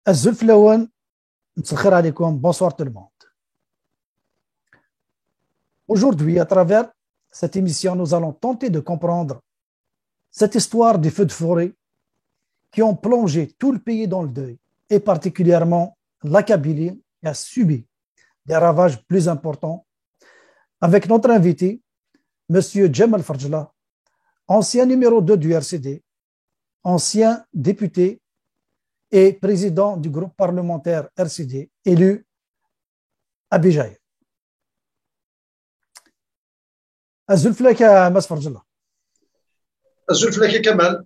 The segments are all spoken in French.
الزلف الأول مسخر عليكم. Bonsoir tout le monde. Aujourd'hui, à travers cette émission, nous allons tenter de comprendre cette histoire des feux de forêt qui ont plongé tout le pays dans le deuil, et particulièrement la Kabylie qui a subi des ravages plus importants, avec notre invité, M. Djemal Farjla, ancien numéro 2 du RCD, ancien député et président du groupe parlementaire RCD, élu à Béjaïa. Azulf lak ya Mas Farjla. Azulf lak ya Kamal.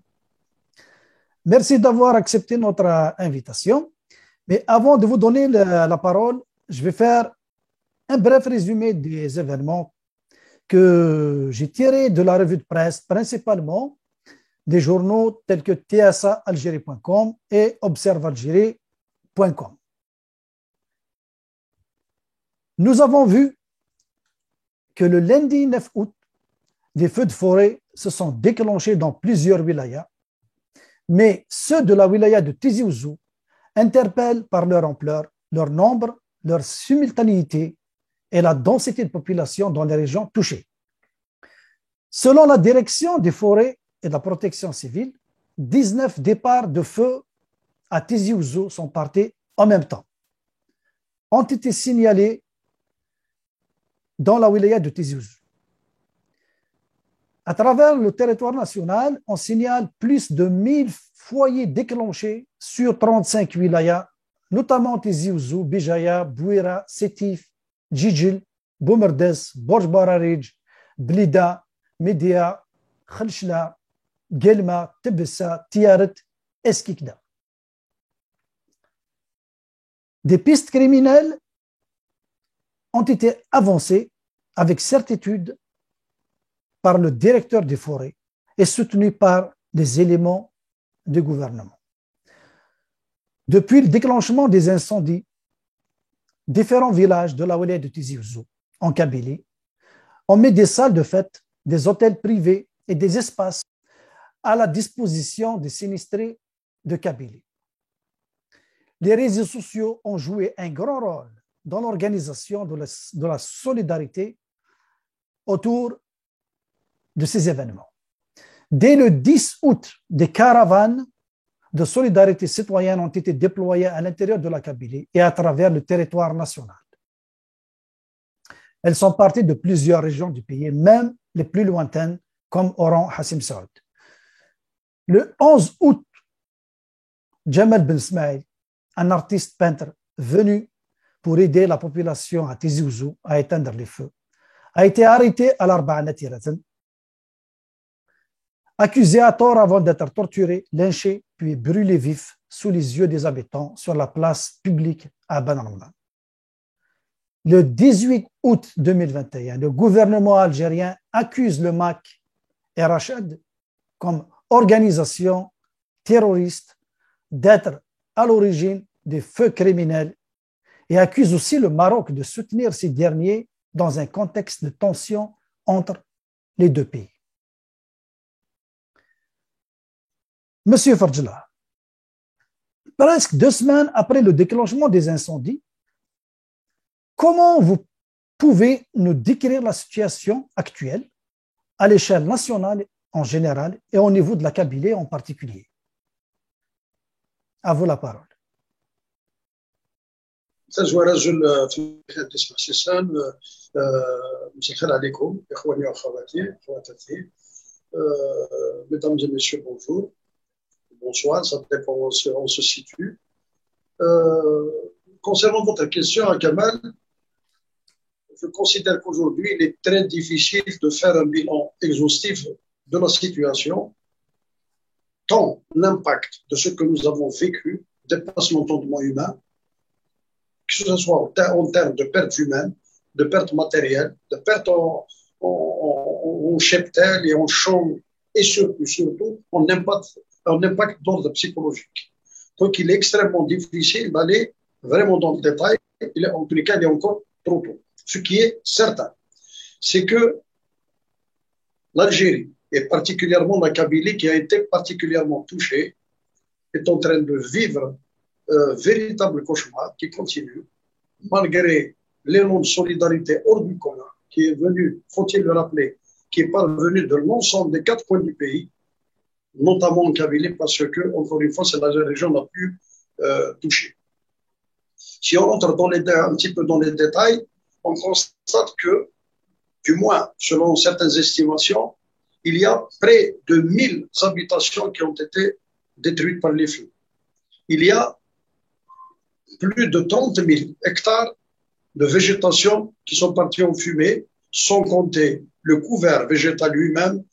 Merci d'avoir accepté notre invitation. Mais avant de vous donner la parole, je vais faire un bref résumé des événements que j'ai tirés de la revue de presse, principalement des journaux tels que tsalgérie.com et observealgérie.com. Nous avons vu que le lundi 9 août, des feux de forêt se sont déclenchés dans plusieurs wilayas, mais ceux de la wilaya de Tizi Ouzou interpellent par leur ampleur, leur nombre, leur simultanéité et la densité de population dans les régions touchées. Selon la direction des forêts et de la protection civile, 19 départs de feu à Tizi Ouzou sont partis en même temps. Ont été signalés dans la wilaya de Tizi Ouzou. À travers le territoire national, on signale plus de 1000 foyers déclenchés sur 35 wilayas, notamment Tizi Ouzou, Béjaïa, Bouira, Sétif, Djidjil, Boumerdes, Borj Bararij, Blida, Média, Khalchla, Guelma, Tebessa, Tiaret, Eskikda. Des pistes criminelles ont été avancées avec certitude par le directeur des forêts et soutenues par des éléments du gouvernement. Depuis le déclenchement des incendies, différents villages de la wilaya de Tizi Ouzou, en Kabylie, on met des salles de fête, des hôtels privés et des espaces à la disposition des sinistrés de Kabylie. Les réseaux sociaux ont joué un grand rôle dans l'organisation de la solidarité autour de ces événements. Dès le 10 août, des caravanes de solidarité citoyenne ont été déployées à l'intérieur de la Kabylie et à travers le territoire national. Elles sont parties de plusieurs régions du pays, même les plus lointaines, comme Oran Hassim Saoud. Le 11 août, Djemal Ben Smaïl, un artiste peintre venu pour aider la population à Tizi Ouzou à éteindre les feux, a été arrêté à l'Arba'a Natiratan, accusé à tort avant d'être torturé, lynché, puis brûlé vif sous les yeux des habitants sur la place publique à Banarma. Le 18 août 2021, le gouvernement algérien accuse le MAC et Rachad comme organisation terroriste d'être à l'origine des feux criminels et accuse aussi le Maroc de soutenir ces derniers dans un contexte de tension entre les deux pays. Monsieur Farjla, presque 2 semaines après le déclenchement des incendies, comment vous pouvez nous décrire la situation actuelle à l'échelle nationale en général et au niveau de la Kabylie en particulier? À vous la parole. تزوى رجل في تسمع سيسان مساء الخير عليكم اخواني واخواتي اخواتاتي mesdames et messieurs bonjour bonsoir ça dépend où on se situe concernant votre question à Kamal, je considère qu'aujourd'hui il est très difficile de faire un bilan exhaustif de la situation tant l'impact de ce que nous avons vécu dépasse l'entendement humain, que ce soit en termes de pertes humaines, de pertes matérielles, de pertes en cheptel et en champ, et surtout en impact d'ordre psychologique. Donc il est extrêmement difficile d'aller vraiment dans le détail, en tous les cas il est encore trop tôt. Ce qui est certain, c'est que l'Algérie, et particulièrement la Kabylie qui a été particulièrement touchée, est en train de vivre véritable cauchemar qui continue, malgré l'élan de solidarité hors du commun, qui est venu, faut-il le rappeler, qui est parvenu de l'ensemble des 4 coins du pays, notamment en Kabylie, parce que, encore une fois, c'est la région la plus touchée. Si on rentre un petit peu dans les détails, on constate que, du moins, selon certaines estimations, il y a près de 1000 habitations qui ont été détruites par les feux. Il y a plus de 30 000 hectares de végétation qui sont partis en fumée, sans compter le couvert végétal lui-même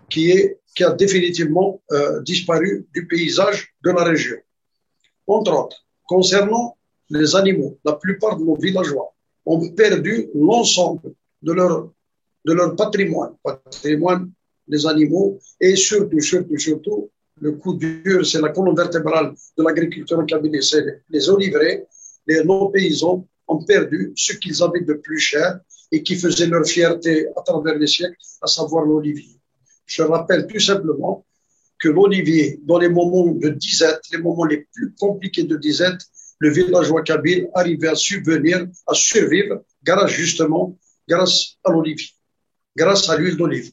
qui a définitivement disparu du paysage de la région. Entre autres, concernant les animaux, la plupart de nos villageois ont perdu l'ensemble de leur patrimoine, des animaux, et surtout, le coup dur, c'est la colonne vertébrale de l'agriculture en Kabylie, c'est les oliveraies. Nos paysans ont perdu ce qu'ils avaient de plus cher et qui faisait leur fierté à travers les siècles, à savoir l'olivier. Je rappelle tout simplement que l'olivier, dans les moments de disette, les moments les plus compliqués de disette, le villageois kabyle arrivait à subvenir, à survivre, grâce à l'olivier, grâce à l'huile d'olive.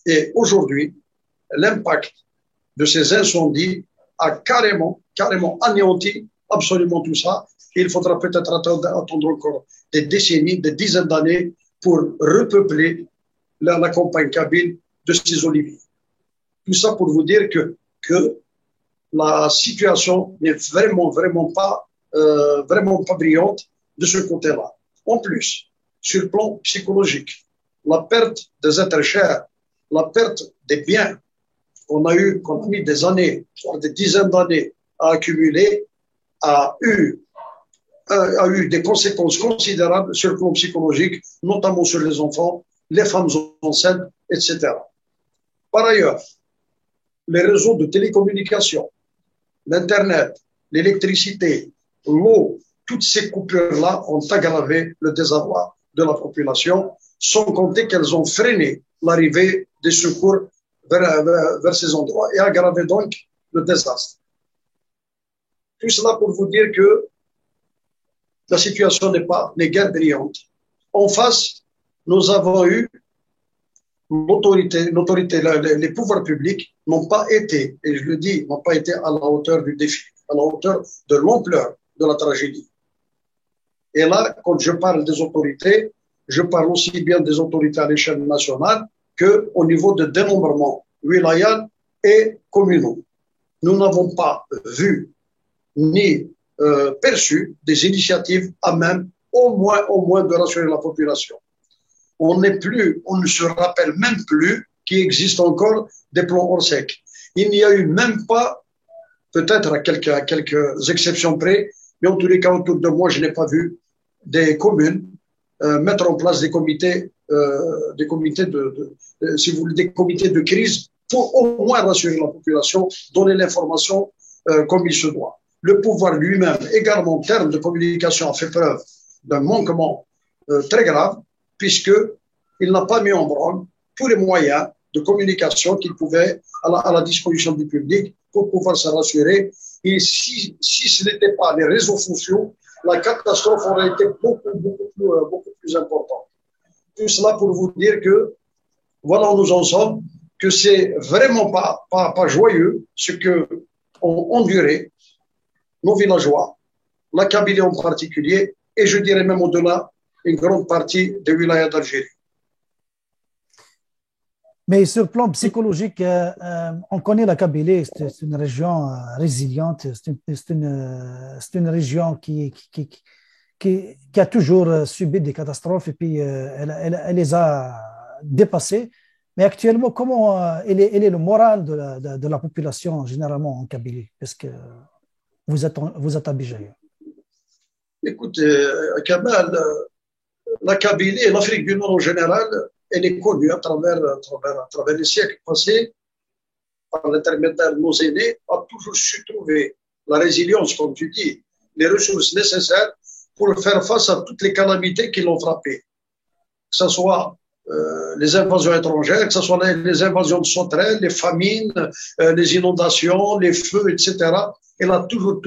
Et aujourd'hui, l'impact de ces incendies a carrément anéanti absolument tout ça. Et il faudra peut-être attendre encore des décennies, des dizaines d'années pour repeupler la campagne kabyle de ces oliviers. Tout ça pour vous dire que la situation n'est vraiment pas brillante de ce côté-là. En plus, sur le plan psychologique, la perte des êtres chers, la perte des biens qu'on a mis des années, voire des dizaines d'années à accumuler, a eu des conséquences considérables sur le plan psychologique, notamment sur les enfants, les femmes enceintes, etc. Par ailleurs, les réseaux de télécommunications, l'Internet, l'électricité, l'eau, toutes ces coupures-là ont aggravé le désarroi de la population, sans compter qu'elles ont freiné l'arrivée des secours vers ces endroits et aggravé donc le désastre. Tout cela pour vous dire que la situation n'est guère brillante. En face, nous avons eu l'autorité, les pouvoirs publics n'ont pas été, et je le dis, n'ont pas été à la hauteur du défi, à la hauteur de l'ampleur de la tragédie. Et là, quand je parle des autorités, je parle aussi bien des autorités à l'échelle nationale qu'au niveau de dénombrement wilayal et communaux. Nous n'avons pas vu ni perçu des initiatives à même, au moins de rassurer la population. On ne se rappelle même plus qu'il existe encore des plans Orsec. Il n'y a eu même pas, peut-être à quelques exceptions près, mais en tous les cas autour de moi, je n'ai pas vu des communes mettre en place des comités de crise pour au moins rassurer la population, donner l'information comme il se doit. Le pouvoir lui-même, également en termes de communication, a fait preuve d'un manquement très grave, puisqu'il n'a pas mis en branle tous les moyens de communication qu'il pouvait à la disposition du public pour pouvoir se rassurer. Et si ce n'était pas les réseaux sociaux, la catastrophe aurait été beaucoup plus importante. Tout cela pour vous dire que voilà où nous en sommes, que c'est vraiment pas joyeux ce que ont enduré nos villageois, la Kabylie en particulier, et je dirais même au-delà, une grande partie des wilayas d'Algérie. Mais sur le plan psychologique, on connaît la Kabylie, c'est une région résiliente, c'est une région qui a toujours subi des catastrophes et puis elle les a dépassées. Mais actuellement, comment elle est le moral de la population généralement en Kabylie? Est-ce que vous êtes à Béjaïa? Écoute, Kamal, la Kabylie et l'Afrique du Nord en général, elle est connue à travers les siècles passés, par l'intermédiaire de nos aînés, a toujours su trouver la résilience, comme tu dis, les ressources nécessaires pour faire face à toutes les calamités qui l'ont frappé. Que ce soit les invasions étrangères, que ce soit les invasions de sauterelles, les famines, les inondations, les feux, etc. Elle a toujours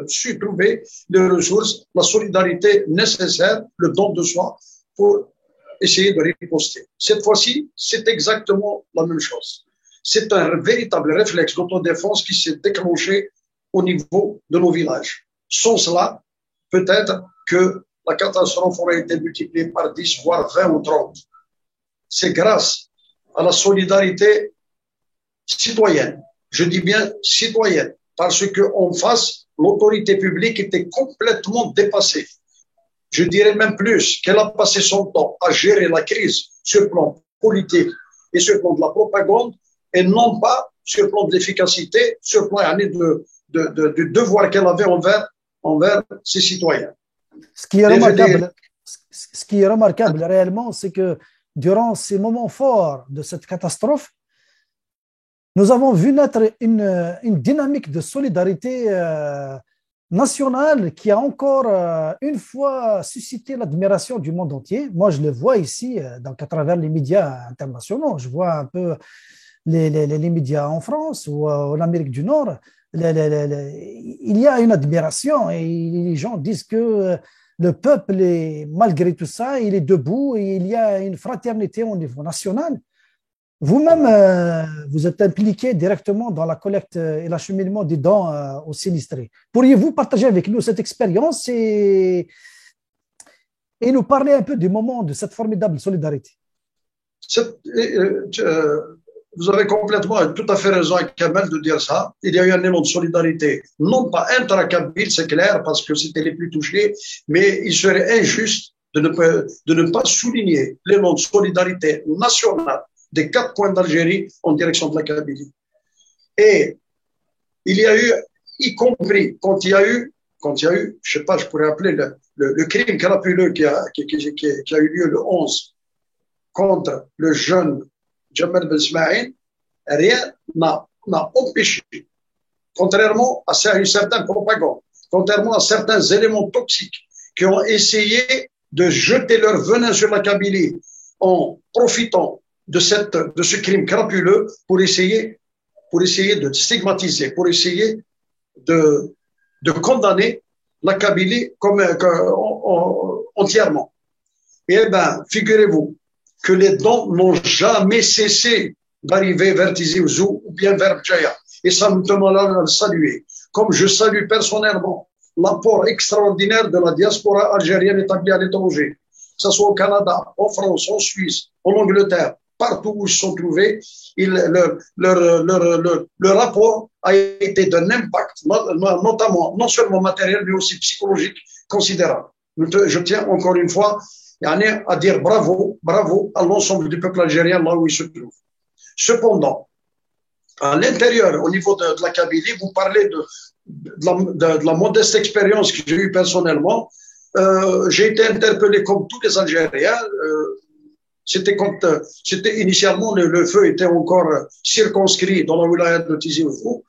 su trouver les ressources, la solidarité nécessaire, le don de soi pour essayer de riposter. Cette fois-ci, c'est exactement la même chose. C'est un véritable réflexe d'autodéfense qui s'est déclenché au niveau de nos villages. Sans cela, peut-être que la catastrophe aurait été multipliée par 10, voire 20 ou 30. C'est grâce à la solidarité citoyenne. Je dis bien citoyenne, parce qu'en face, l'autorité publique était complètement dépassée. Je dirais même plus qu'elle a passé son temps à gérer la crise sur le plan politique et sur le plan de la propagande, et non pas sur le plan de l'efficacité, sur le plan du devoir qu'elle avait envers ses citoyens. Ce qui est remarquable réellement, c'est que durant ces moments forts de cette catastrophe, nous avons vu naître une dynamique de solidarité nationale qui a encore une fois suscité l'admiration du monde entier. Moi, je le vois ici, donc à travers les médias internationaux. Je vois un peu les médias en France ou en Amérique du Nord. Il y a une admiration et les gens disent que le peuple, malgré tout ça, il est debout et il y a une fraternité au niveau national. Vous-même, vous êtes impliqué directement dans la collecte et l'acheminement des dons aux sinistrés. Pourriez-vous partager avec nous cette expérience et nous parler un peu du moment de cette formidable solidarité? Vous avez complètement, tout à fait raison, Kamel, de dire ça. Il y a eu un élan de solidarité, non pas intra-Kabyle, c'est clair, parce que c'était les plus touchés, mais il serait injuste de ne pas souligner l'élan de solidarité nationale des 4 coins d'Algérie en direction de la Kabylie. Et il y a eu, y compris quand il y a eu, je sais pas, je pourrais appeler le crime crapuleux qui a eu lieu le 11 contre le jeune Jamal Ben Ismaïl, rien n'a empêché, contrairement à une certaine propagande, contrairement à certains éléments toxiques qui ont essayé de jeter leur venin sur la Kabylie en profitant de ce crime crapuleux pour essayer de stigmatiser, pour essayer de condamner la Kabylie entièrement. Eh bien, figurez-vous que les dons n'ont jamais cessé d'arriver vers Tizi Ouzou ou bien vers Bjaya. Et ça nous tenons à le saluer. Comme je salue personnellement l'apport extraordinaire de la diaspora algérienne établie à l'étranger, que ce soit au Canada, en France, en Suisse, en Angleterre, partout où ils se sont trouvés, leur rapport a été d'un impact, notamment, non seulement matériel, mais aussi psychologique, considérable. Je tiens encore une fois à dire bravo à l'ensemble du peuple algérien là où il se trouve. Cependant, à l'intérieur, au niveau de la Kabylie, vous parlez de la modeste expérience que j'ai eue personnellement. J'ai été interpellé comme tous les Algériens. C'était initialement, le feu était encore circonscrit dans la wilaya de Tizi Ouzou.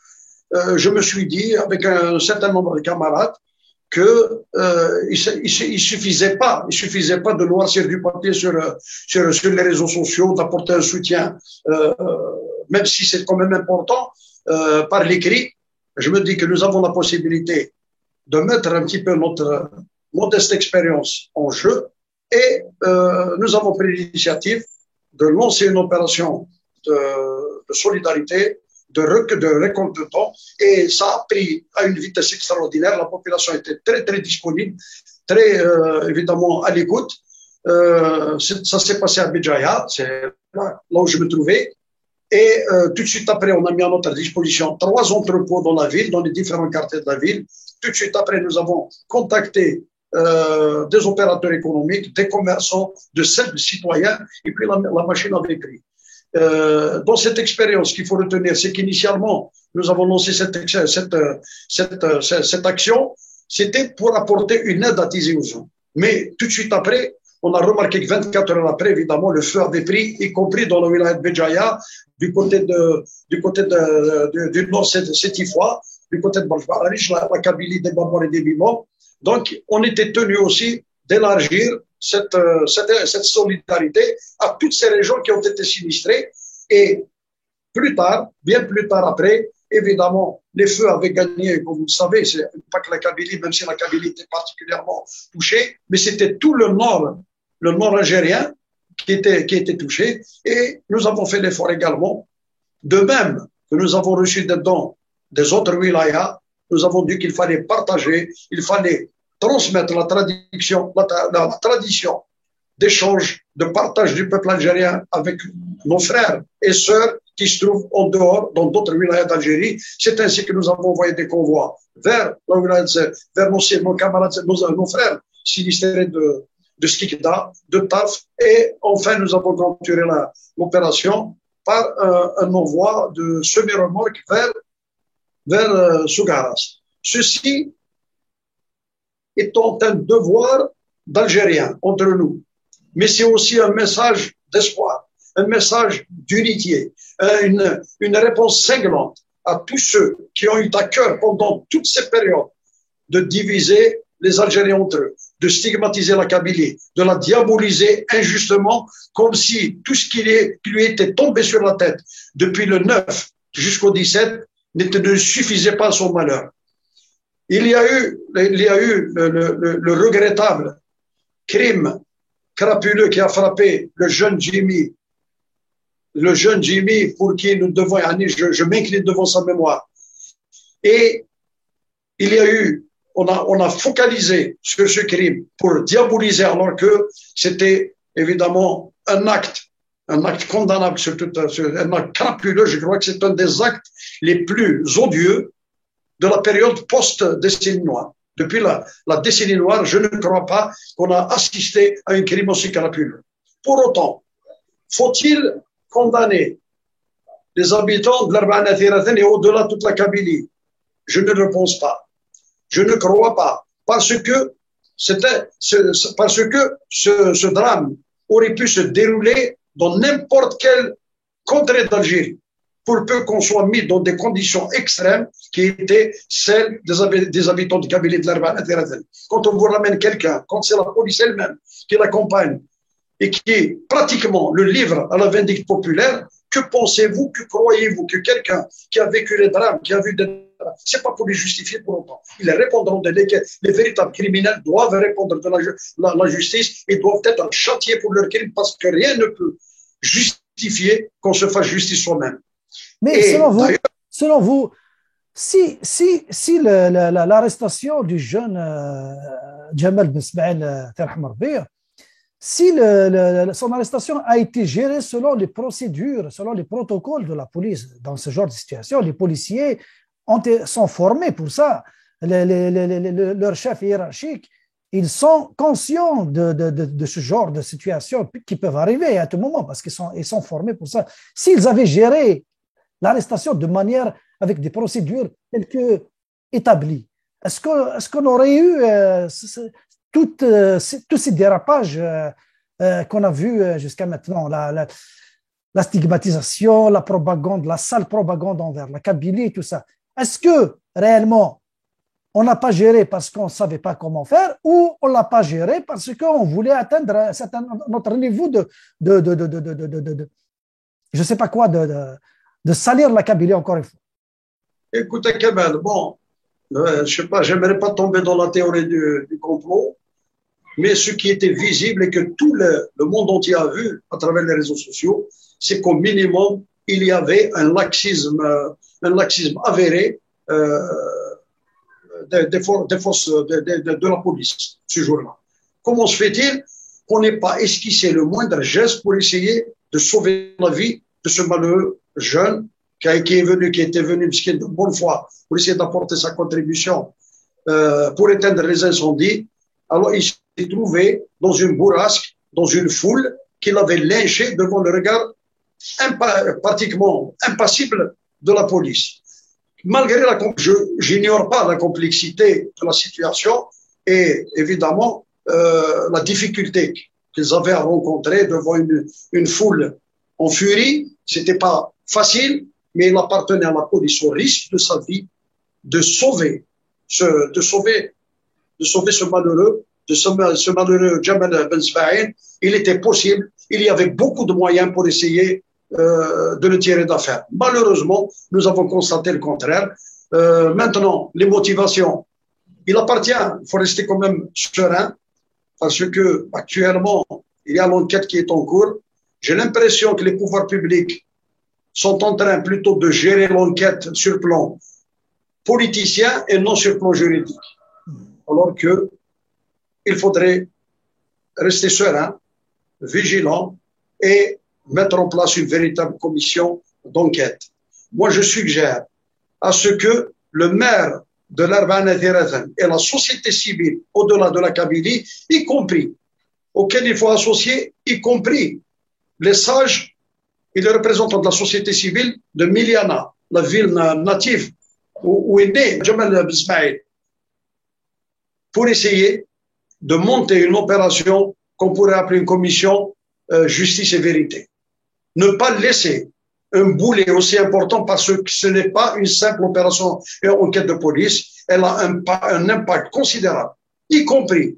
Je me suis dit, avec un certain nombre de camarades, que il suffisait pas de noircir du papier sur les réseaux sociaux, d'apporter un soutien, même si c'est quand même important, par l'écrit. Je me dis que nous avons la possibilité de mettre un petit peu notre modeste expérience en jeu et nous avons pris l'initiative de lancer une opération de solidarité, de récolte de dons, et ça a pris à une vitesse extraordinaire. La population était très, très disponible, très évidemment à l'écoute. Ça s'est passé à Béjaïa, c'est là où je me trouvais. Et tout de suite après, on a mis à notre disposition 3 entrepôts dans la ville, dans les différents quartiers de la ville. Tout de suite après, nous avons contacté des opérateurs économiques, des commerçants, de citoyens, et puis la machine avait pris. Dans cette expérience, qu'il faut retenir, c'est qu'initialement, nous avons lancé cette action, c'était pour apporter une aide à Tizi Ouzou. Mais tout de suite après, on a remarqué que 24 heures après, évidemment, le feu avait pris, y compris dans la wilaya de Béjaïa, du côté du nord, c'est Tifwa, du côté de Balfarich, la Kabylie, des Bambars et des Bimans. Donc, on était tenu aussi d'élargir cette solidarité à toutes ces régions qui ont été sinistrées. Et plus tard, bien plus tard après, évidemment, les feux avaient gagné, comme vous le savez, c'est pas que la Kabylie, même si la Kabylie était particulièrement touchée, mais c'était tout le nord algérien qui était touché. Et nous avons fait l'effort également. De même que nous avons reçu des dons des autres wilayas, nous avons dit qu'il fallait partager, il fallait transmettre la tradition d'échange, de partage du peuple algérien avec nos frères et sœurs qui se trouvent en dehors, dans d'autres wilayas d'Algérie. C'est ainsi que nous avons envoyé des convois vers nos camarades, nos frères sinistrés de Skikda, de Taf, et enfin nous avons clôturé l'opération par un envoi de semi-remorques vers Sougaras. Ceci étant un devoir d'Algériens entre nous, mais c'est aussi un message d'espoir, un message d'unité, une réponse cinglante à tous ceux qui ont eu à cœur pendant toutes ces périodes de diviser les Algériens entre eux, de stigmatiser la Kabylie, de la diaboliser injustement, comme si tout ce qui lui était tombé sur la tête depuis le 9 jusqu'au 17 ne suffisait pas à son malheur. Il y a eu le regrettable crime crapuleux qui a frappé le jeune Jimmy pour qui nous devons, je m'incline devant sa mémoire. Et il y a eu, on a focalisé sur ce crime pour diaboliser, alors que c'était évidemment un acte condamnable, un acte crapuleux. Je crois que c'est un des actes les plus odieux de la période post-décennie noire. Depuis la décennie noire, je ne crois pas qu'on a assisté à un crime aussi crapuleux. Pour autant, faut-il condamner les habitants de l'Arba'a Thirathène et au-delà toute la Kabylie? Je ne le pense pas. Je ne crois pas. Parce que ce drame aurait pu se dérouler dans n'importe quelle contrée d'Algérie, pour peu qu'on soit mis dans des conditions extrêmes qui étaient celles des habitants de Kabylie de l'Arba'a Thirathène. Quand on vous ramène quelqu'un, quand c'est la police elle-même qui l'accompagne et qui pratiquement le livre à la vindicte populaire, que pensez-vous, que croyez-vous que quelqu'un qui a vécu les drames, qui a vu des drames, c'est pas pour les justifier pour autant. Ils répondront les véritables criminels doivent répondre de la justice et doivent être châtiés pour leurs crimes, parce que rien ne peut justifier qu'on se fasse justice soi-même. Mais selon vous, si l'arrestation du jeune Jamal Ben Smaïl Terhamarbir, si son arrestation a été gérée selon les procédures, selon les protocoles de la police, dans ce genre de situation, les policiers sont formés pour ça. Leurs chefs hiérarchiques, ils sont conscients de ce genre de situation qui peuvent arriver à tout moment, parce qu'ils sont formés pour ça. S'ils avaient géré l'arrestation de manière avec des procédures telles que établies, est-ce qu'on aurait eu tous ces dérapages qu'on a vus jusqu'à maintenant, la stigmatisation, la propagande, la sale propagande envers la Kabylie, tout ça? Est-ce que réellement on n'a pas géré parce qu'on ne savait pas comment faire, ou on ne l'a pas géré parce qu'on voulait atteindre notre niveau je ne sais pas quoi, de salir la Kabylie encore une fois? Écoutez, Kemal, bon, je sais pas, j'aimerais pas tomber dans la théorie du complot, mais ce qui était visible et que tout le monde entier a vu à travers les réseaux sociaux, c'est qu'au minimum, il y avait un laxisme avéré des forces de la police ce jour-là. Comment se fait-il qu'on n'ait pas esquissé le moindre geste pour essayer de sauver la vie de ce malheureux jeune qui était venu de bonne foi pour essayer d'apporter sa contribution pour éteindre les incendies? Alors il s'est trouvé dans une bourrasque, dans une foule qui l'avait lynché devant le regard pratiquement impassible de la police. Malgré j'ignore pas la complexité de la situation et évidemment la difficulté qu'ils avaient à rencontrer devant une foule en furie. C'était pas facile, mais il appartenait à la police, au risque de sa vie, de sauver ce malheureux de ce malheureux Jamal Ben Sfaïn, il était possible, il y avait beaucoup de moyens pour essayer de le tirer d'affaire. Malheureusement, nous avons constaté le contraire. Maintenant, les motivations, il appartient, il faut rester quand même serein, parce que actuellement, il y a l'enquête qui est en cours. J'ai l'impression que les pouvoirs publics sont en train plutôt de gérer l'enquête sur le plan politicien et non sur le plan juridique. Alors que il faudrait rester serein, vigilant et mettre en place une véritable commission d'enquête. Moi, je suggère à ce que le maire de l'Arbanat et la société civile au-delà de la Kabylie, y compris, auquel il faut associer, y compris les sages et les représentants de la société civile de Miliana, la ville native où est né Jamal Ismail, pour essayer de monter une opération qu'on pourrait appeler une commission justice et vérité. Ne pas laisser un boulet aussi important parce que ce n'est pas une simple opération et enquête de police, elle a un impact considérable, y compris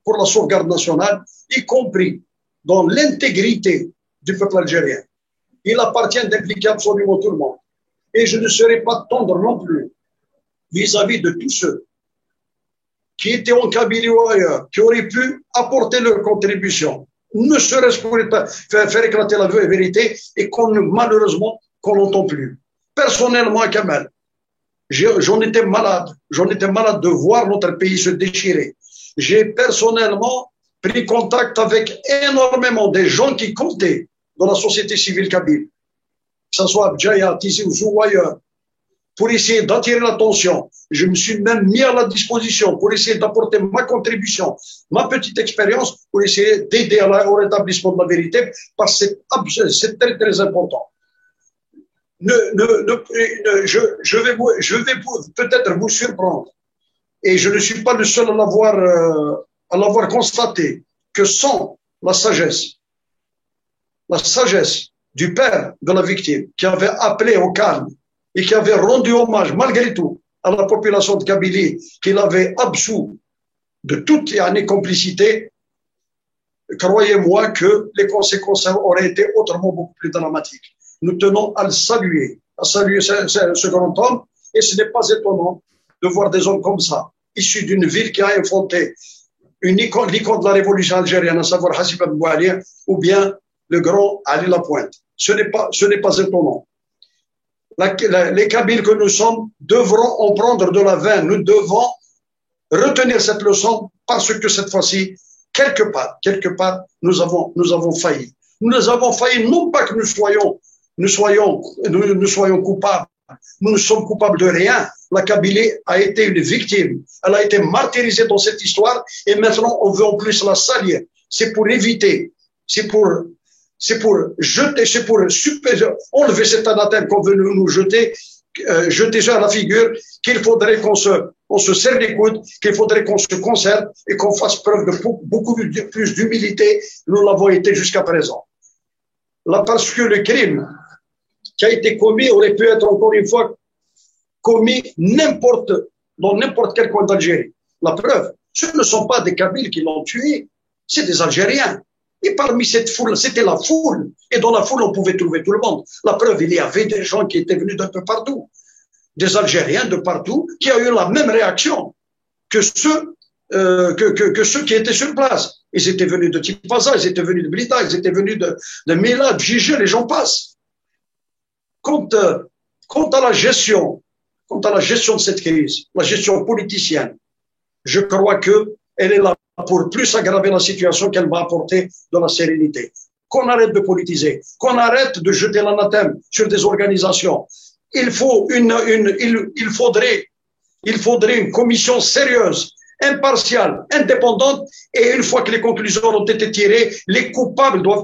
pour la sauvegarde nationale, y compris dans l'intégrité du peuple algérien. Il appartient d'impliquer absolument tout le monde. Et je ne serai pas tendre non plus vis-à-vis de tous ceux qui étaient en Kabylie ou ailleurs, qui auraient pu apporter leur contribution, ne serait-ce pour faire éclater la vérité et malheureusement qu'on n'entend plus. Personnellement, à Kamel, j'en étais malade de voir notre pays se déchirer. J'ai personnellement pris contact avec énormément des gens qui comptaient dans la société civile kabyle, que ce soit Abdjaya, Tizi Ouzou ou ailleurs, pour essayer d'attirer l'attention. Je me suis même mis à la disposition pour essayer d'apporter ma contribution, ma petite expérience, pour essayer d'aider au rétablissement de la vérité, parce que c'est très, très important. Je vais peut-être vous surprendre, et je ne suis pas le seul à l'avoir constaté, que sans la sagesse du père de la victime, qui avait appelé au calme et qui avait rendu hommage, malgré tout, à la population de Kabylie, qu'il avait absous de toute complicité, croyez-moi que les conséquences auraient été autrement beaucoup plus dramatiques. Nous tenons à le saluer, ce grand homme, et ce n'est pas étonnant de voir des hommes comme ça, issus d'une ville qui a inventé l'icône de la révolution algérienne, à savoir Hassib Ben Bouali, ou bien le grand Ali Lapointe. Ce n'est pas étonnant. Les Kabyles que nous sommes devront en prendre de la veine. Nous devons retenir cette leçon parce que cette fois-ci, quelque part, nous avons failli. Nous avons failli, non pas que nous soyons coupables. Nous ne sommes coupables de rien. La Kabylie a été une victime. Elle a été martyrisée dans cette histoire et maintenant on veut en plus la salir. C'est pour éviter, c'est pour enlever cet anathème qu'on veut nous jeter ça à la figure, qu'il faudrait qu'on se serre les coudes, qu'il faudrait qu'on se concerte et qu'on fasse preuve de beaucoup plus d'humilité. Nous l'avons été jusqu'à présent. Là, parce que le crime qui a été commis aurait pu être encore une fois commis dans n'importe quel coin d'Algérie. La preuve, ce ne sont pas des Kabyles qui l'ont tué, c'est des Algériens. Et parmi cette foule, c'était la foule. Et dans la foule, on pouvait trouver tout le monde. La preuve, il y avait des gens qui étaient venus d'un peu partout. Des Algériens de partout, qui ont eu la même réaction que ceux qui étaient sur place. Ils étaient venus de Tipaza, ils étaient venus de Blida, ils étaient venus de Mela, de Gigé, les gens passent. Quant à la gestion de cette crise, la gestion politicienne, je crois qu'elle est là pour plus aggraver la situation qu'elle va apporter de la sérénité. Qu'on arrête de politiser, qu'on arrête de jeter l'anathème sur des organisations. Il faudrait une commission sérieuse, impartiale, indépendante, et une fois que les conclusions ont été tirées, les coupables doivent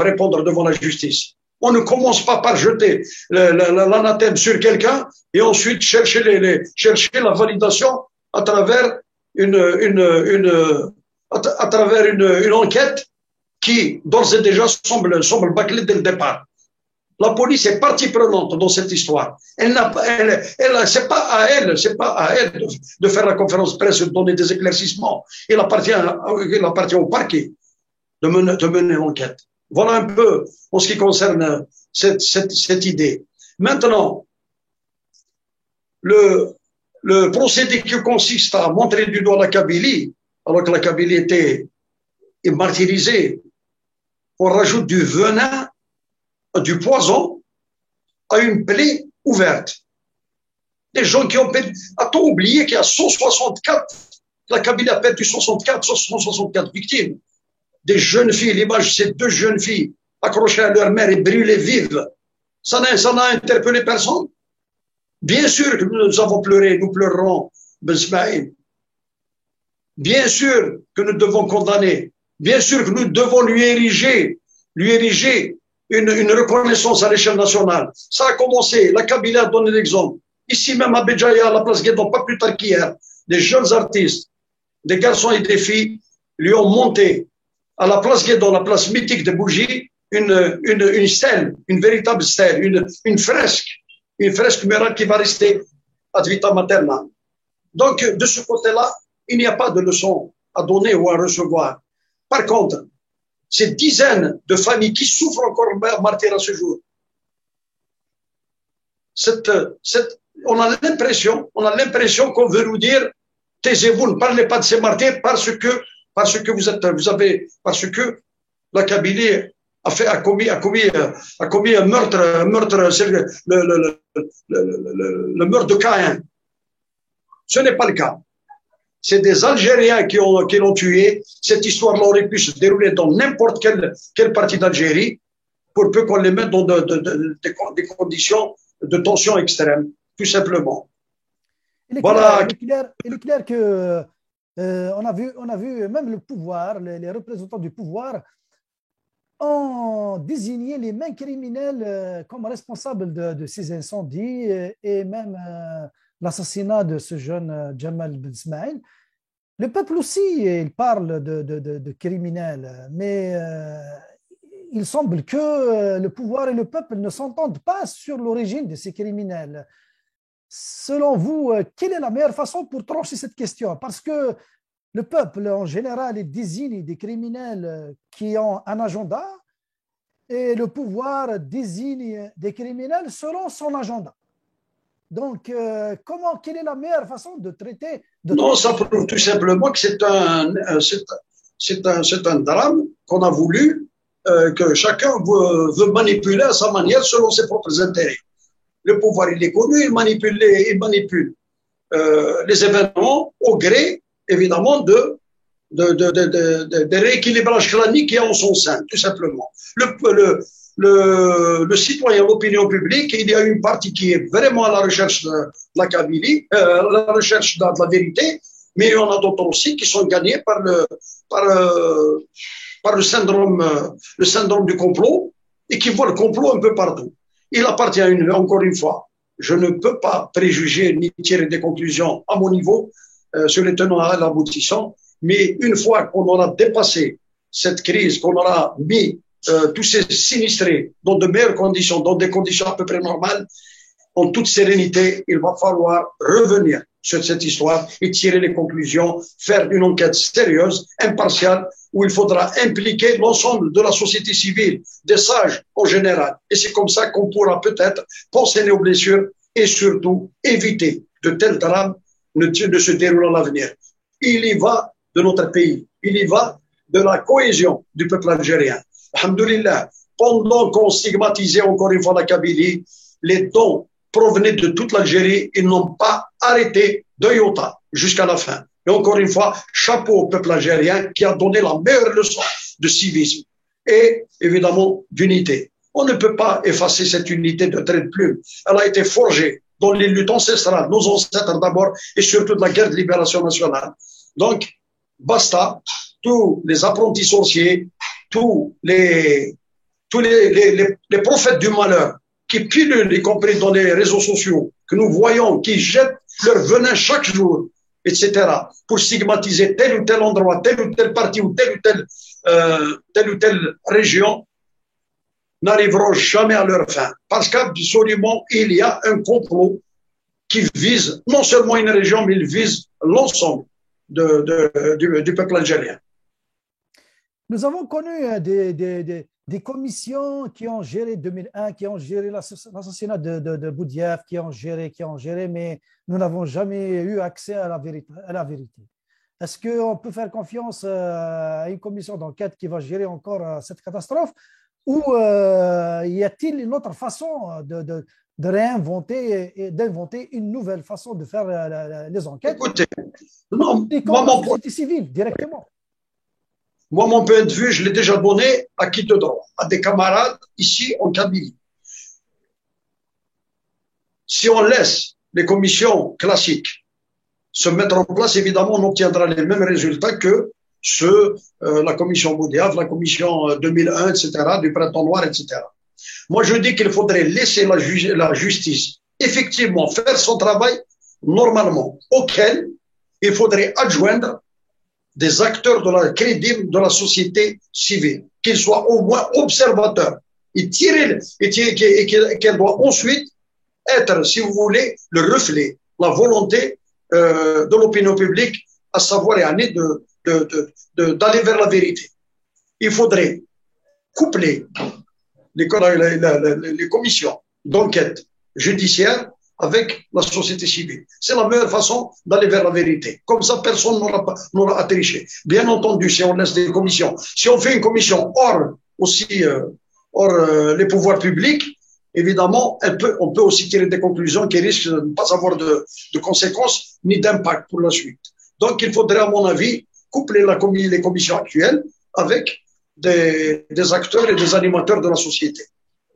répondre devant la justice. On ne commence pas par jeter l'anathème sur quelqu'un et ensuite chercher la validation à travers une enquête qui, d'ores et déjà, semble bâclée dès le départ. La police est partie prenante dans cette histoire. C'est pas à elle, de faire la conférence de presse, de donner des éclaircissements. Il appartient au parquet de mener l'enquête. Voilà un peu en ce qui concerne cette idée. Maintenant, le procédé qui consiste à montrer du doigt la Kabylie, alors que la Kabylie était martyrisée, on rajoute du venin, du poison à une plaie ouverte. Des gens qui ont perdu. A-t-on oublié qu'il y a 164, la Kabylie a perdu 164 victimes. Des jeunes filles, l'image, c'est 2 jeunes filles accrochées à leur mère et brûlées vives. Ça n'a interpellé personne. Bien sûr que nous avons pleuré, nous pleurerons, Ben Smaïl. Bien sûr que nous devons condamner. Bien sûr que nous devons lui ériger une reconnaissance à l'échelle nationale. Ça a commencé, la Kabylie a donné l'exemple. Ici même à Béjaïa, à la place Guédon, pas plus tard qu'hier, des jeunes artistes, des garçons et des filles, lui ont monté à la place Guédon, la place mythique de Bougie, une stèle, une véritable stèle, une fresque murale qui va rester ad vitam aeternam. Donc, de ce côté-là, il n'y a pas de leçon à donner ou à recevoir. Par contre, ces dizaines de familles qui souffrent encore martyrs à ce jour, on a l'impression qu'on veut nous dire, taisez-vous, ne parlez pas de ces martyrs parce que la Kabylie a commis un meurtre, c'est le meurtre de Caïn. Ce n'est pas le cas. C'est des Algériens qui l'ont tué. Cette histoire-là aurait pu se dérouler dans n'importe quelle partie d'Algérie, pour peu qu'on les mette dans des conditions de tension extrême, tout simplement. Il est clair que on a vu même le pouvoir, les représentants du pouvoir ont désigné les mains criminelles comme responsables de ces incendies et même l'assassinat de ce jeune Jamal Ben Smaïl. Le peuple aussi, il parle de criminels, mais il semble que le pouvoir et le peuple ne s'entendent pas sur l'origine de ces criminels. Selon vous, quelle est la meilleure façon pour trancher cette question? Parce que le peuple, en général, il désigne des criminels qui ont un agenda et le pouvoir désigne des criminels selon son agenda. Donc, quelle est la meilleure façon de traiter Non, ça prouve tout simplement que c'est un drame qu'on a voulu, que chacun veut manipuler à sa manière selon ses propres intérêts. Le pouvoir, il est connu, il manipule les événements au gré, évidemment, de rééquilibrage clanique qui est en son sein, tout simplement. Le citoyen, l'opinion publique, il y a une partie qui est vraiment à la recherche de la Kabylie, à la recherche de la vérité, mais il y en a d'autres aussi qui sont gagnés par le syndrome du complot et qui voient le complot un peu partout. Il appartient encore une fois, je ne peux pas préjuger ni tirer des conclusions à mon niveau sur les tenants et l'aboutissant, mais une fois qu'on aura dépassé cette crise, qu'on aura mis tous ces sinistrés dans de meilleures conditions, dans des conditions à peu près normales, en toute sérénité, il va falloir revenir sur cette histoire et tirer les conclusions, faire une enquête sérieuse, impartiale, où il faudra impliquer l'ensemble de la société civile, des sages en général. Et c'est comme ça qu'on pourra peut-être penser aux blessures et surtout éviter de tels drames ne se déroulant à l'avenir. Il y va de notre pays, il y va de la cohésion du peuple algérien. Alhamdoulilah, pendant qu'on stigmatisait encore une fois la Kabylie, les dons provenaient de toute l'Algérie, ils n'ont pas arrêté de iota jusqu'à la fin. Et encore une fois, chapeau au peuple algérien qui a donné la meilleure leçon de civisme et évidemment d'unité. On ne peut pas effacer cette unité de trait de plume. Elle a été forgée dans les luttes ancestrales, nos ancêtres d'abord, et surtout de la guerre de libération nationale. Donc, basta, tous les apprentis sorciers, tous les prophètes du malheur qui pilulent, y compris dans les réseaux sociaux, que nous voyons, qui jettent leur venin chaque jour, etc., pour stigmatiser tel ou tel endroit, telle ou telle partie ou telle région, n'arriveront jamais à leur fin. Parce qu'absolument, il y a un complot qui vise non seulement une région, mais il vise l'ensemble du peuple algérien. Nous avons connu des commissions qui ont géré 2001, qui ont géré l'assassinat de Boudiaf, qui ont géré, mais nous n'avons jamais eu accès à la vérité. Est-ce qu'on peut faire confiance à une commission d'enquête qui va gérer encore cette catastrophe ou y a-t-il une autre façon de réinventer et d'inventer une nouvelle façon de faire les enquêtes? Écoutez, non, moi, la société civile directement. Moi, mon point de vue, je l'ai déjà donné à qui de droit, à des camarades ici en Kabylie. Si on laisse les commissions classiques se mettre en place, évidemment, on obtiendra les mêmes résultats que la commission Boudiaf, la commission 2001, etc., du Printemps Noir, etc. Moi, je dis qu'il faudrait laisser la justice effectivement faire son travail normalement, auquel il faudrait adjoindre des acteurs crédibles de la société civile, qu'ils soient au moins observateurs et qu'elle doit ensuite être, si vous voulez, le reflet, la volonté de l'opinion publique, à savoir d'aller vers la vérité. Il faudrait coupler les commissions d'enquête judiciaire avec la société civile. C'est la meilleure façon d'aller vers la vérité. Comme ça, personne n'aura à tricher. Bien entendu, si on laisse des commissions, si on fait une commission hors les pouvoirs publics, évidemment, on peut aussi tirer des conclusions qui risquent de ne pas avoir de conséquences ni d'impact pour la suite. Donc, il faudrait, à mon avis, coupler les commissions actuelles avec des acteurs et des animateurs de la société.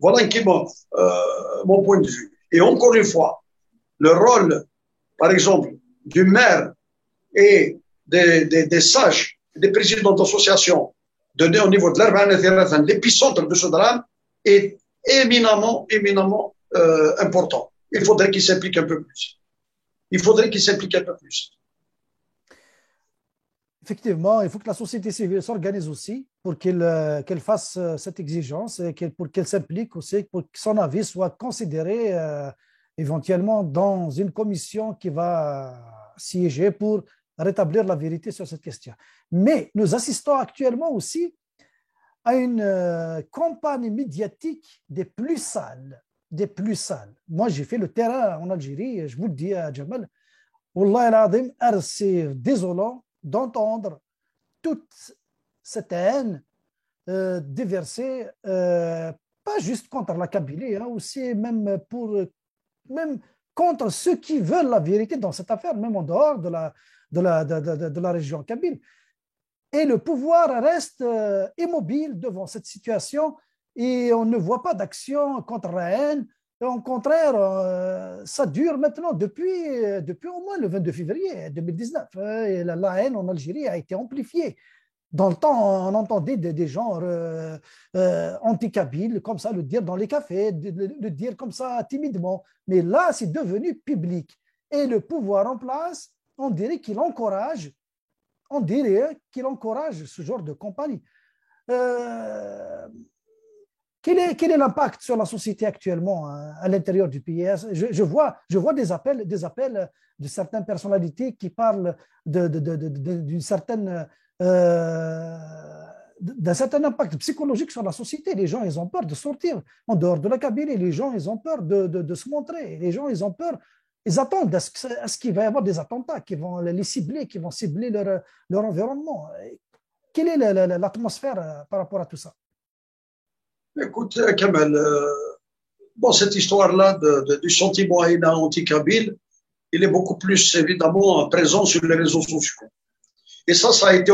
Voilà mon point de vue. Et encore une fois, le rôle, par exemple, du maire et des sages, des présidents d'associations donnés au niveau de l'Arban, l'épicentre de ce drame, est éminemment important. Il faudrait qu'il s'implique un peu plus. Effectivement, il faut que la société civile s'organise aussi pour qu'elle fasse cette exigence et pour qu'elle s'implique aussi, pour que son avis soit considéré éventuellement dans une commission qui va siéger pour rétablir la vérité sur cette question. Mais nous assistons actuellement aussi à une campagne médiatique des plus sales. Moi, j'ai fait le terrain en Algérie et je vous le dis à Jamal, Wallah al-Azim, c'est désolant d'entendre toute cette haine déversée, pas juste contre la Kabylie, aussi même contre ceux qui veulent la vérité dans cette affaire, même en dehors de la région kabyle. Et le pouvoir reste immobile devant cette situation et on ne voit pas d'action contre la haine. Et au contraire, ça dure maintenant depuis au moins le 22 février 2019. Et la haine en Algérie a été amplifiée. Dans le temps, on entendait des gens anti-kabyles, comme ça, le dire dans les cafés, le dire comme ça timidement. Mais là, c'est devenu public. Et le pouvoir en place, on dirait qu'il encourage ce genre de campagne. Quel est l'impact sur la société actuellement à l'intérieur du pays? Je vois des appels de certaines personnalités qui parlent d'un certain impact psychologique sur la société. Les gens, ils ont peur de sortir en dehors de la Kabylie. Les gens, ils ont peur de se montrer. Les gens, ils ont peur. Ils attendent à ce qu'il va y avoir des attentats qui vont les cibler, qui vont cibler leur environnement. Quelle est l'atmosphère par rapport à tout ça? Écoute, Kamal, cette histoire-là du sentiment anti-kabyle, il est beaucoup plus évidemment présent sur les réseaux sociaux. Et ça a été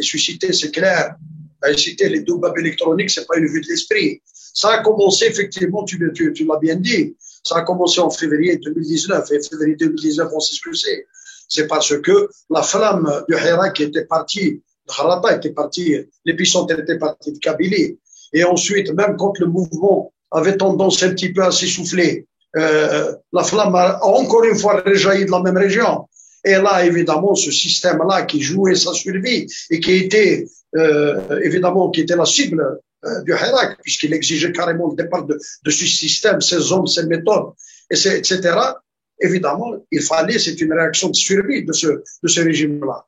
suscité, c'est clair. Tu as cité les doubles électroniques, c'est pas une vue de l'esprit. Ça a commencé effectivement, tu l'as bien dit, ça a commencé en février 2019. Et février 2019, on sait ce que c'est. C'est parce que la flamme du Hira qui était partie, de Harata était partie, l'épicentre était parti de Kabylie. Et ensuite, même quand le mouvement avait tendance un petit peu à s'essouffler, la flamme a encore une fois réjailli de la même région. Et là, évidemment, ce système-là qui jouait sa survie et qui était, évidemment, qui était la cible du Hirak, puisqu'il exigeait carrément le départ de ce système, ces hommes, ces méthodes, etc. Évidemment, il fallait, c'est une réaction de survie de ce régime-là.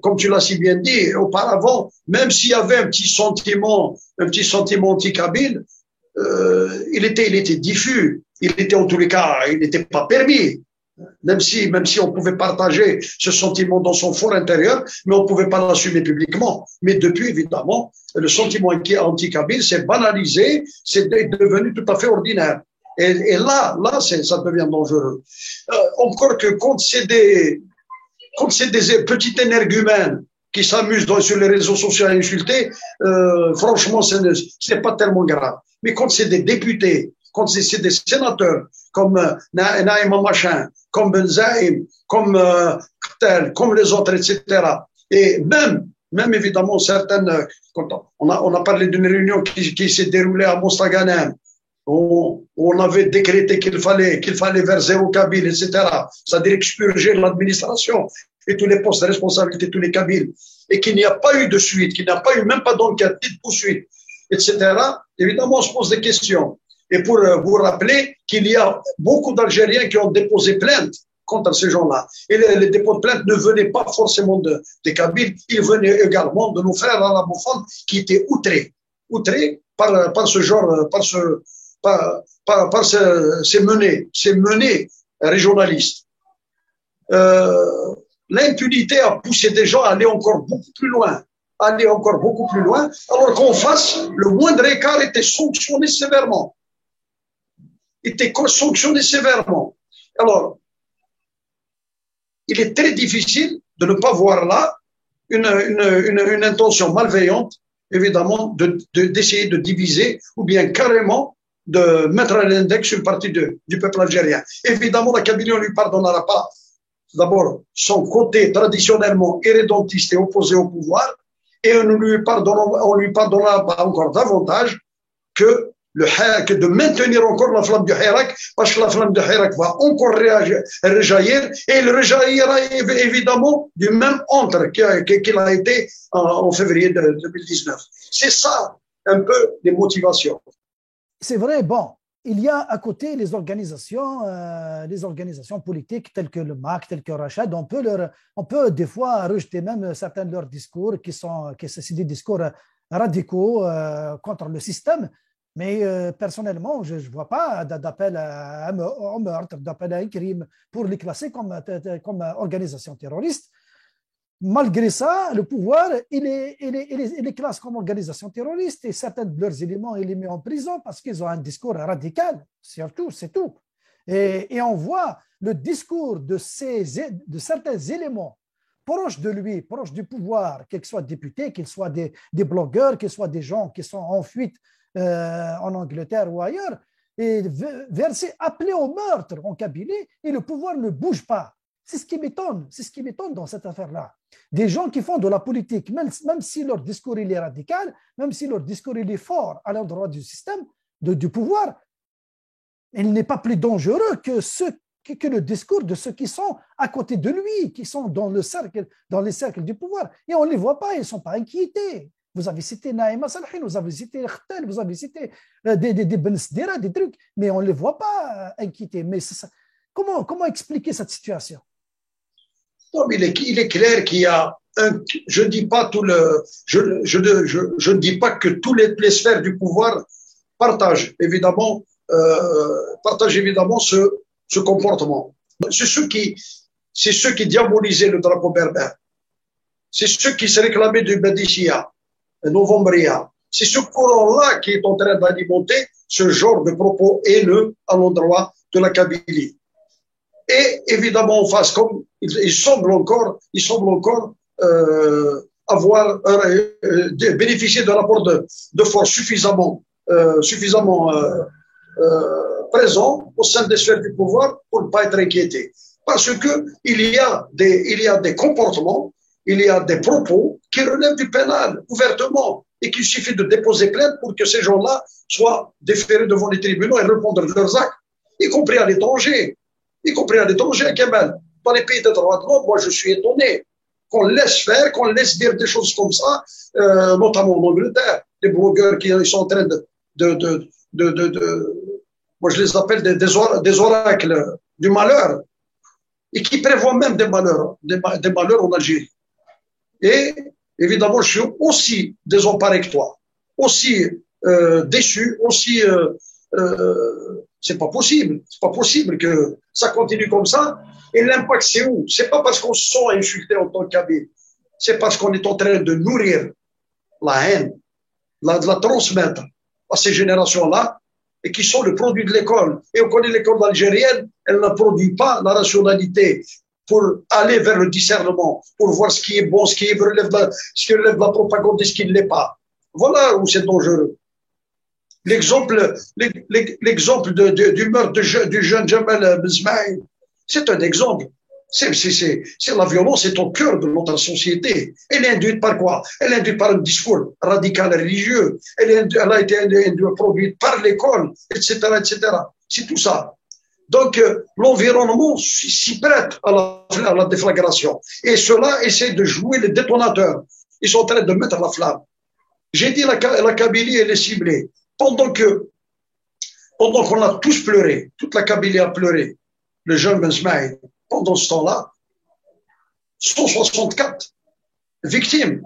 Comme tu l'as si bien dit, auparavant, même s'il y avait un petit sentiment anti-Kabyle, il était diffus. Il était en tous les cas, il n'était pas permis. Même si on pouvait partager ce sentiment dans son fort intérieur, mais on ne pouvait pas l'assumer publiquement. Mais depuis, évidemment, le sentiment anti-Kabyle s'est banalisé, c'est devenu tout à fait ordinaire. Et là, ça devient dangereux. Encore que quand c'est des petits énergumènes qui s'amusent sur les réseaux sociaux à insulter, franchement, ce n'est pas tellement grave. Mais quand c'est des députés, quand c'est des sénateurs comme Naïma Machin, comme Ben Zaïm, comme Qtel, comme les autres, etc. Et même évidemment, certaines, on a parlé d'une réunion qui s'est déroulée à Mostaganem, où on avait décrété qu'il fallait vers zéro Kabyle, etc. C'est-à-dire expurger l'administration et tous les postes de responsabilité, tous les Kabyles, et qu'il n'y a pas eu de suite, qu'il n'y a pas eu même pas d'enquête, ni de poursuite, etc. Évidemment, on se pose des questions. Et pour vous rappeler qu'il y a beaucoup d'Algériens qui ont déposé plainte contre ces gens-là. Et les dépôts de plainte ne venaient pas forcément des Kabyles, ils venaient également de nos frères arabophones qui étaient outrés par ce genre, par ces menées régionalistes. L'impunité a poussé des gens à aller encore beaucoup plus loin. Alors qu'en face, le moindre écart était sanctionné sévèrement. Alors, il est très difficile de ne pas voir là une intention malveillante, évidemment, d'essayer de diviser ou bien carrément de mettre à l'index une partie du peuple algérien. Évidemment, la Kabylie, on ne lui pardonnera pas d'abord son côté traditionnellement irrédentiste et opposé au pouvoir, et on lui pardonnera pas encore davantage que de maintenir encore la flamme du Hirak, parce que la flamme du Hirak va encore rejaillir, et il rejaillira évidemment du même entre qu'il a été en février 2019. C'est ça un peu les motivations. C'est vrai, bon, il y a à côté les organisations politiques telles que le MAC, telles que Rachad. On peut des fois rejeter même certains de leurs discours qui sont des discours radicaux contre le système. Mais personnellement, je ne vois pas d'appel au meurtre, d'appel à un crime pour les classer comme organisation terroriste. Malgré ça, le pouvoir, il les classe comme organisation terroriste et certains de leurs éléments, il les met en prison parce qu'ils ont un discours radical, surtout, c'est tout. Et on voit le discours de certains éléments proches de lui, proches du pouvoir, qu'ils soient députés, qu'ils soient des blogueurs, qu'ils soient des gens qui sont en fuite en Angleterre ou ailleurs, et appelés au meurtre en Kabylie, et le pouvoir ne bouge pas. C'est ce qui m'étonne dans cette affaire-là. Des gens qui font de la politique, même si leur discours il est radical, même si leur discours il est fort à l'endroit du système, du pouvoir, il n'est pas plus dangereux que le discours de ceux qui sont à côté de lui, qui sont dans les cercles du pouvoir. Et on ne les voit pas, ils ne sont pas inquiétés. Vous avez cité Naïma Salhin, vous avez cité Khtel, vous avez cité des Ben Sdera, des trucs, mais on ne les voit pas inquiétés. Mais comment expliquer cette situation? Non, mais il est clair qu'il y a je ne dis pas je ne dis pas que toutes les sphères du pouvoir partagent évidemment ce comportement. C'est ceux qui diabolisaient le drapeau berbère. C'est ceux qui se réclamaient du Badissia, Novembria. C'est ce courant-là qui est en train d'alimenter ce genre de propos haineux à l'endroit de la Kabylie. Et évidemment, en face, comme il semble encore avoir bénéficié d'un rapport de force suffisamment présent au sein des sphères du pouvoir pour ne pas être inquiété. Parce que il y a des comportements, il y a des propos qui relèvent du pénal ouvertement et qu'il suffit de déposer plainte pour que ces gens-là soient déférés devant les tribunaux et répondre de leurs actes, y compris à l'étranger. Kemal. Dans les pays de droit de l'homme, moi je suis étonné qu'on laisse faire, qu'on laisse dire des choses comme ça, notamment en Angleterre. des blogueurs qui sont en train moi je les appelle des oracles du malheur, et qui prévoient même des malheurs, des malheurs en Algérie. Et évidemment, je suis aussi désemparé que toi, aussi déçu, aussi c'est pas possible que ça continue comme ça. Et l'impact, c'est où? C'est pas parce qu'on se sent insulté en tant que Kabyle, c'est parce qu'on est en train de nourrir la haine, de la transmettre à ces générations-là, et qui sont le produit de l'école. Et on connaît l'école algérienne, elle ne produit pas la rationalité pour aller vers le discernement, pour voir ce qui est bon, ce qui relève de la propagande et ce qui ne l'est pas. Voilà où c'est dangereux. L'exemple du meurtre du jeune Jamal Benzmaï, c'est un exemple. La violence est au cœur de notre société. Elle est induite par quoi? Elle est induite par un discours radical religieux. Elle a été produite par l'école, etc., etc. C'est tout ça. Donc, l'environnement s'y prête à la déflagration. Et ceux-là essaient de jouer les détonateurs. Ils sont en train de mettre la flamme. J'ai dit la Kabylie, elle est ciblée. Pendant qu'on a tous pleuré, toute la Kabylie a pleuré, le jeune Benzmaï, pendant ce temps-là, 164 victimes.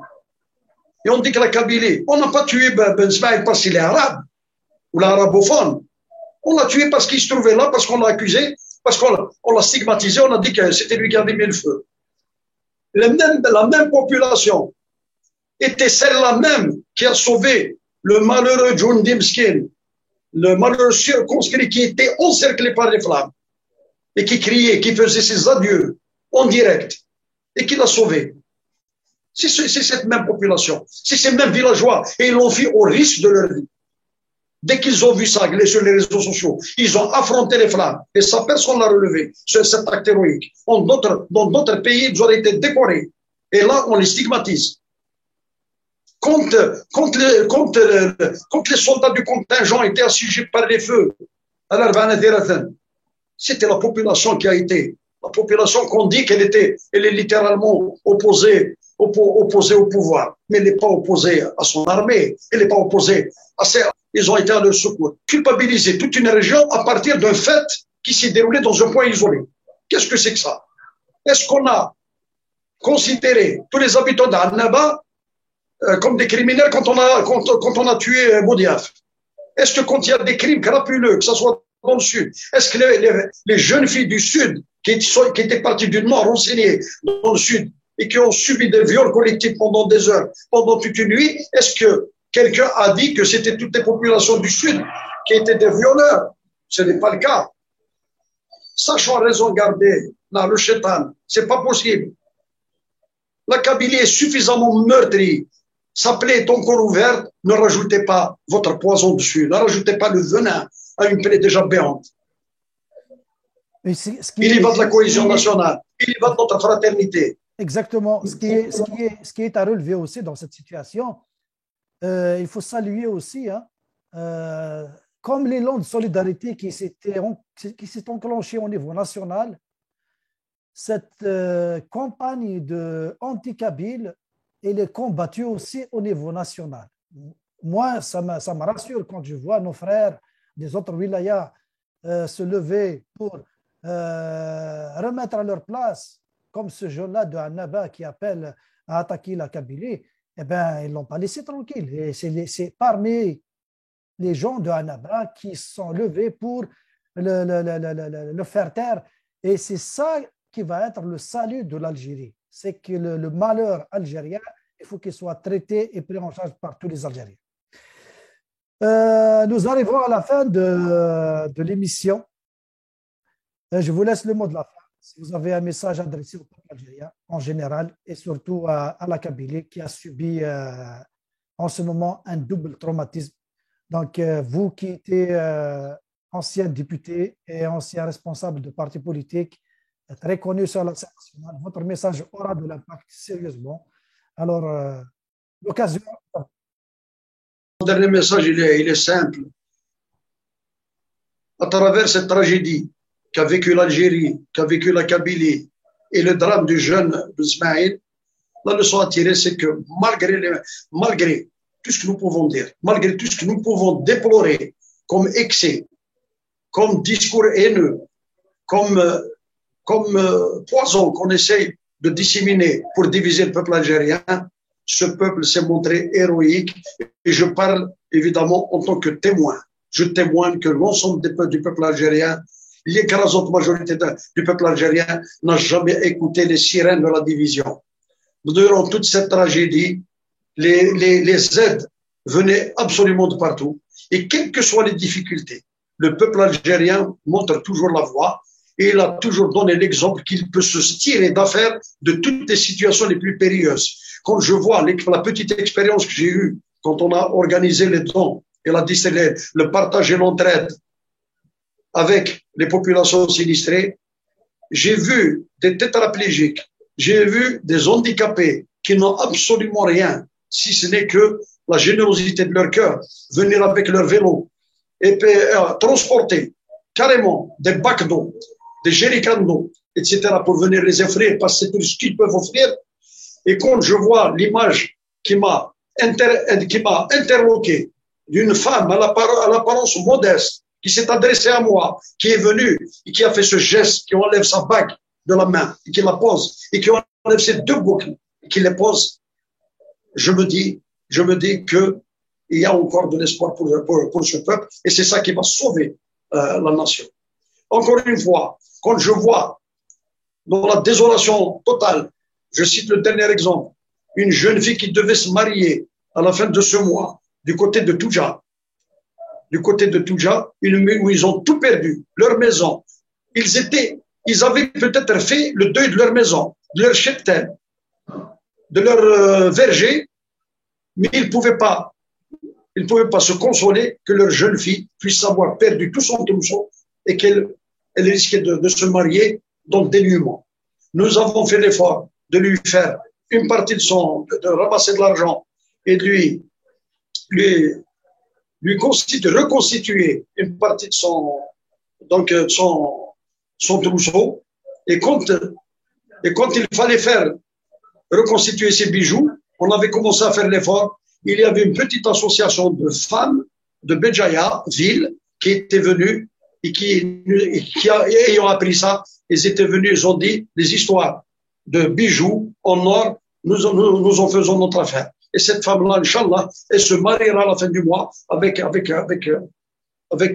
Et on dit que la Kabylie, on n'a pas tué Benzmaï parce qu'il est arabe ou l'arabophone. On l'a tué parce qu'il se trouvait là, parce qu'on l'a accusé, parce qu'on l'a stigmatisé, on a dit que c'était lui qui avait mis le feu. La même population était celle-là même qui a sauvé le malheureux John Dimskin, le malheureux circonscrit qui était encerclé par les flammes et qui criait, qui faisait ses adieux en direct et qui l'a sauvé. C'est cette même population, c'est ces mêmes villageois et ils l'ont fait au risque de leur vie. Dès qu'ils ont vu ça sur les réseaux sociaux, ils ont affronté les flammes et ça, personne ne l'a relevé, cet acte héroïque. Dans d'autres pays, ils auraient été décorés. Et là, on les stigmatise. Quand les soldats du contingent étaient assiégés par les feux, c'était la population qui a été, la population qu'on dit qu'elle est littéralement opposée au pouvoir, mais elle n'est pas opposée à son armée, elle n'est pas opposée à ses... Ils ont été à leur secours. Culpabiliser toute une région à partir d'un fait qui s'est déroulé dans un point isolé. Qu'est-ce que c'est que ça? Est-ce qu'on a considéré tous les habitants d'Annaba comme des criminels quand on a tué Boudiaf? Est-ce que quand il y a des crimes crapuleux, que ce soit dans le sud, est-ce que les jeunes filles du sud qui étaient parties du nord renseignées dans le sud et qui ont subi des viols collectifs pendant des heures, pendant toute une nuit, est-ce que quelqu'un a dit que c'était toutes les populations du sud qui étaient des violeurs? Ce n'est pas le cas. Sachant raison garder, non, le chétan, c'est pas possible. La Kabylie est suffisamment meurtrie. Sa plaie est encore ouverte. Ne rajoutez pas votre poison dessus. Ne rajoutez pas le venin à une plaie déjà béante. Il y va de la cohésion nationale. Il y va de notre fraternité. Exactement. Ce qui est à relever aussi dans cette situation, il faut saluer aussi, comme l'élan de solidarité qui s'est enclenché au niveau national, cette campagne anti-kabyle, elle est combattue aussi au niveau national. Moi, ça me rassure quand je vois nos frères des autres wilayas se lever pour remettre à leur place, comme ce jeune-là de Annaba qui appelle à attaquer la Kabylie. Eh bien, ils ne l'ont pas laissé tranquille. Et c'est parmi les gens de Annaba qui sont levés pour le faire taire. Et c'est ça qui va être le salut de l'Algérie. C'est que le malheur algérien, il faut qu'il soit traité et pris en charge par tous les Algériens. Nous arrivons à la fin de l'émission. Je vous laisse le mot de la fin. Si vous avez un message adressé au peuple algérien en général et surtout à la Kabylie qui a subi en ce moment un double traumatisme. Donc, vous qui étiez ancien député et ancien responsable de parti politique, très connu sur la scène nationale, votre message aura de l'impact sérieusement. Alors, l'occasion. Mon dernier message, il est simple. À travers cette tragédie qu'a vécu l'Algérie, qu'a vécu la Kabylie et le drame du jeune Ismaël, la leçon à tirer, c'est que malgré tout ce que nous pouvons dire, malgré tout ce que nous pouvons déplorer comme excès, comme discours haineux, comme poison qu'on essaye de disséminer pour diviser le peuple algérien, ce peuple s'est montré héroïque. Et je parle évidemment en tant que témoin. Je témoigne que l'ensemble du peuple algérien, l'écrasante majorité du peuple algérien n'a jamais écouté les sirènes de la division. Durant toute cette tragédie, les aides venaient absolument de partout. Et quelles que soient les difficultés, le peuple algérien montre toujours la voie et il a toujours donné l'exemple qu'il peut se tirer d'affaire de toutes les situations les plus périlleuses. Quand je vois la petite expérience que j'ai eue quand on a organisé les dons et le partage et l'entraide avec les populations sinistrées, j'ai vu des tétraplégiques, j'ai vu des handicapés qui n'ont absolument rien, si ce n'est que la générosité de leur cœur, venir avec leur vélo et transporter carrément des bacs d'eau, des jerrycans d'eau, etc., pour venir les offrir, parce que c'est tout ce qu'ils peuvent offrir. Et quand je vois l'image qui m'a interloqué d'une femme à l'apparence modeste, qui s'est adressée à moi, qui est venue et qui a fait ce geste, qui enlève sa bague de la main et qui la pose, et qui enlève ses deux boucles et qui les pose, je me dis qu'il y a encore de l'espoir pour ce peuple, et c'est ça qui va sauver la nation. Encore une fois, quand je vois dans la désolation totale, je cite le dernier exemple, une jeune fille qui devait se marier à la fin de ce mois du côté de Touja, où ils ont tout perdu, leur maison. Ils avaient peut-être fait le deuil de leur maison, de leur cheptel, de leur verger, mais ils ne pouvaient pas se consoler que leur jeune fille puisse avoir perdu tout son trousseau et qu'elle risquait de se marier dans le dénuement. Nous avons fait l'effort de lui faire une partie de ramasser de l'argent et de lui reconstituer une partie de son trousseau. Et quand il fallait faire reconstituer ses bijoux, on avait commencé à faire l'effort. Il y avait une petite association de femmes de Béjaïa, ville, qui était venue et ayant appris ça, ils étaient venus, ils ont dit les histoires de bijoux en or, nous en faisons notre affaire. Et cette femme-là, Inch'Allah, elle se mariera à la fin du mois avec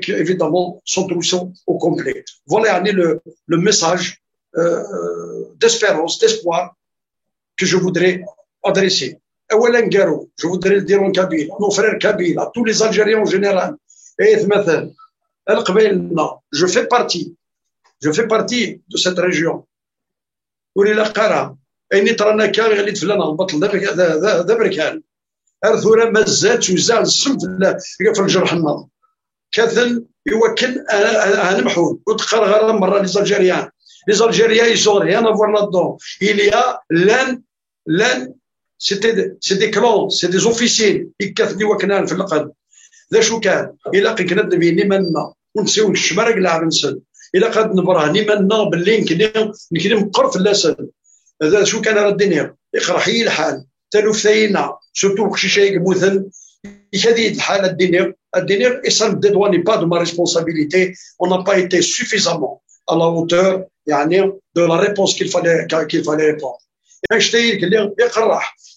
évidemment son trousseau au complet. Voilà le message d'espérance, d'espoir que je voudrais adresser. Je voudrais le dire en Kabyle, à nos frères Kabyles, à tous les Algériens en général. Je fais partie de cette région. أين ترانا كان غادي فلان هبط ذا بركان أرثورا مازال توزع السم في الجرح الناض كاثن يوكل أنا محول وتقرر غير مرة لي زالجيريان ils sont rien à voir là-dedans. Il y a l'un c'est des clans, c'est des officiers يكثني وكنان في اللقب ذا شو كان إلا كنا دبيني منا ونسيو الشمارق لعب نسل إلا قد نبراه نيمنا باللي نكلم قرف اللسل هذا شو كان راه الدنيا يقرحي الحال تلوف ثينا سورتو كشيشايق مثل هذه الحاله الدنيا et ça ne dédouane pas de ma responsabilité. On n'a pas été suffisamment à la hauteur يعني de la réponse qu'il fallait répondre. Et je t'ai dit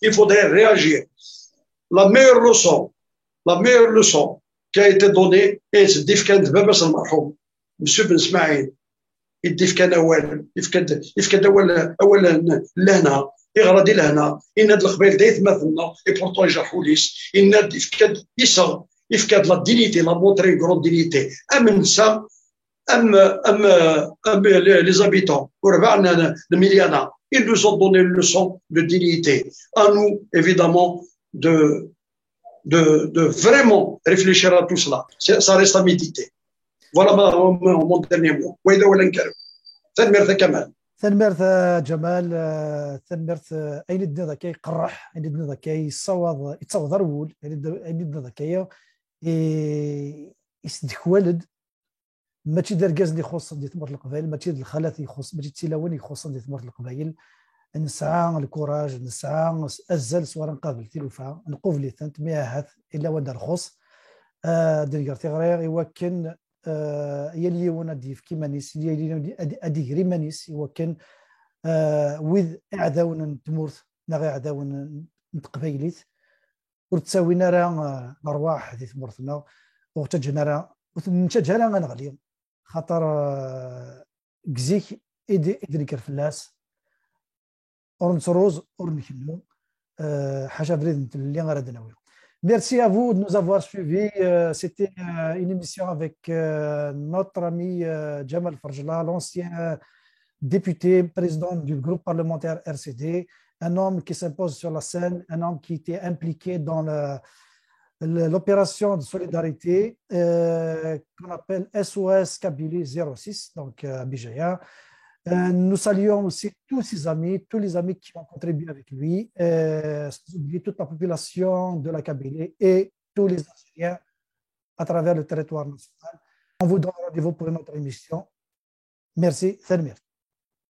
il faudrait réagir. La meilleure leçon qui a été donnée est ديفكان باباس المرحوم مسيو بن اسماعيل يديفكان يفكد اولا لهنا يغردي لهنا ان هاد القبائل دايت مثلنا اي بورتون يجرحوا ليس ان يفكد لا دينيتي لا مونتري غرون دينيتي ام نسا ام les habitants وربعنا المليانة ils nous ont donné une leçon de dignité. À nous évidemment de vraiment réfléchir à tout cela. Ça reste à méditer. Voilà mon dernier mot. وإذا ولا نكرم ثنمرث كمال ثنمرث جمال ثنمرث أين الدنيا ذكي قرح أين الدنيا ذكي يتصوض رول أين الدنيا ذكي يسدك والد ماشي دار كاز اللي يخص دي ثمر القبائل ماشي الخالات يخص ماشي التلاوين يخص دي ثمر القبائل نسعى الكوراج، نسعى الزل صور نقابل تلوفا نقوف لي ثنت مياهات إلا ودار خص دير تغرير يوكن يلي ونا ديف كيما نيس يلي أدي ريمانيس يوكن وذ أعداون تمورث نغي أعداون نتقبيليت وتساوينا راه أرواح دي تمورثنا وتجهنا راه نتجهنا غنغلي خاطر كزيك إدري كرفلاس أورنس روز أورنكنو حاجة بريد اللي غادي ناوي. Merci à vous de nous avoir suivis. C'était une émission avec notre ami Jamal Farjla, l'ancien député, président du groupe parlementaire RCD, un homme qui s'impose sur la scène, un homme qui était impliqué dans l'opération de solidarité qu'on appelle SOS Kabylie 06, donc à Bijaya. Nous saluons aussi tous ses amis, tous les amis qui ont contribué avec lui, sans oublier toute la population de la Kabylie et tous les Algériens à travers le territoire national. On vous donne rendez-vous pour une autre émission. Merci, Thelmir.